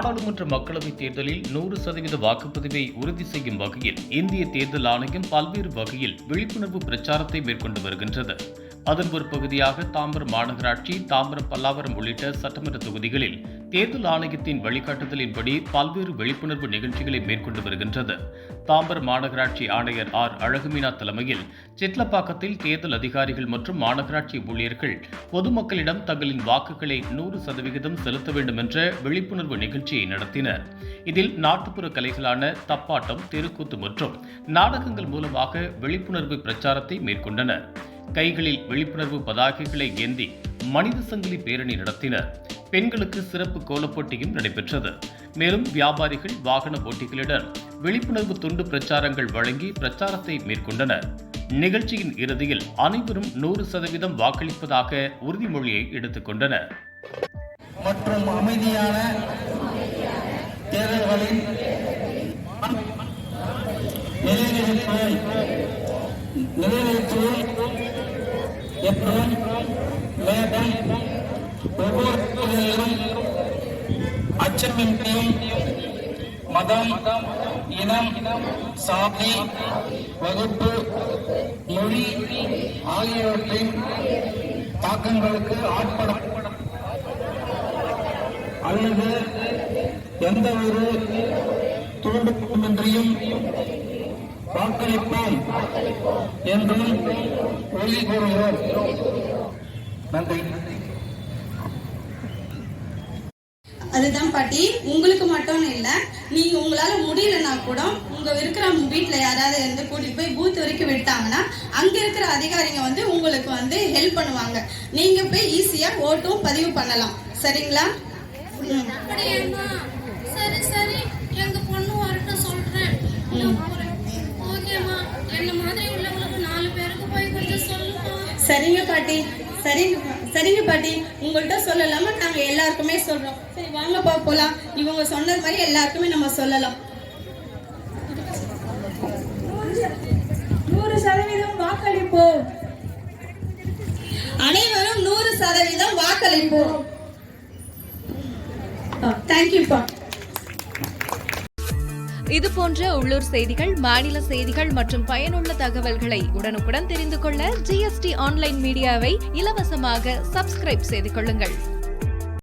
நாடாளுமன்ற மக்களவைத் தேர்தலில் 100% வாக்குப்பதிவை உறுதி செய்யும் வகையில் இந்திய தேர்தல் ஆணையம் பல்வேறு வகையில் விழிப்புணர்வு பிரச்சாரத்தை மேற்கொண்டு வருகின்றது. அதன் ஒரு பகுதியாக தாம்பரம் மாநகராட்சி, தாம்பரம், பல்லாவரம் உள்ளிட்ட சட்டமன்ற தொகுதிகளில் தேர்தல் ஆணையத்தின் வழிகாட்டுதலின்படி பல்வேறு விழிப்புணர்வு நிகழ்ச்சிகளை மேற்கொண்டு வருகின்றது. தாம்பரம் மாநகராட்சி ஆணையர் ஆர். அழகுமீனா தலைமையில் சிட்லப்பாக்கத்தில் தேர்தல் அதிகாரிகள் மற்றும் மாநகராட்சி ஊழியர்கள் பொதுமக்களிடம் தங்களின் வாக்குகளை 100% செலுத்த வேண்டும் என்ற விழிப்புணர்வு நிகழ்ச்சியை நடத்தினர். இதில் நாட்டுப்புற கலைகளான தப்பாட்டம், தெருக்கூத்து மற்றும் நாடகங்கள் மூலமாக விழிப்புணர்வு பிரச்சாரத்தை மேற்கொண்டனர். கைகளில் விழிப்புணர்வு பதாகைகளை ஏந்தி மனித சங்கிலி பேரணி நடத்தினர். பெண்களுக்கு சிறப்பு கோலப்போட்டியும் நடைபெற்றது. மேலும் வியாபாரிகள், வாகன ஓட்டிகளிடம் விழிப்புணர்வு துண்டு பிரச்சாரங்கள் வழங்கி பிரச்சாரத்தை மேற்கொண்டனர். நிகழ்ச்சியின் இறுதியில் அனைவரும் 100% வாக்களிப்பதாக உறுதிமொழியை எடுத்துக் கொண்டனர். மற்றும் அமைதியான தேர்தல்களின் நிறைவேற்றுவோம் என்றும் மேலும் ஒவ்வொரு தொகுதியிலும் அச்சமின்றியும் மதம், இனம், சாதி, வகுப்பு, மொழி ஆகியவற்றின் தாக்கங்களுக்கு ஆட்படும் அல்லது எந்த ஒரு தூண்டுமின்றியும் வாக்களிப்போம் என்றும் உறுதி கூறுகிறோம். நன்றி. அதுதான் பாட்டி, உங்களுக்கு மட்டும் இல்ல, நீங்க உங்களால முடியலன்னா கூட உங்க இருக்கிற வீட்டுல யாராவது இருந்து கூட்டிட்டு போய் பூத் வரைக்கும் விட்டாங்கன்னா அங்க இருக்கிற அதிகாரிங்க உங்களுக்கு ஹெல்ப் பண்ணுவாங்க. நீங்க போய் ஈஸியா ஓட்டும் பதிவு பண்ணலாம். சரிங்களா? சரி சரி, எங்க பொண்ணு வரட்டும் சொல்றேன். ஓகேமா, என்ன மாதிரி உள்ளவங்களுக்கு 4 பேருக்கு போய் கொஞ்சம் சொல்லுமா? சரிங்க பாட்டி, சரிங்க பாட்டி, உங்கள்கிட்ட சொல்லலாமா? நாங்க எல்லாருக்குமே சொல்றோம். சரி வாங்கப்பா போலாம். இவங்க சொன்னது மாதிரி எல்லாருக்குமே நம்ம சொல்லலாம். 100% வாக்களிப்போம். அனைவரும் 100% வாக்களிப்போம். தேங்க்யூப்பா. இது போன்ற உள்ளூர் செய்திகள், மாநில செய்திகள் மற்றும் பயனுள்ள தகவல்களை உடனுக்குடன் தெரிந்து கொள்ள GST ஆன்லைன் மீடியாவை இலவசமாக சப்ஸ்கிரைப் செய்து கொள்ளுங்கள்.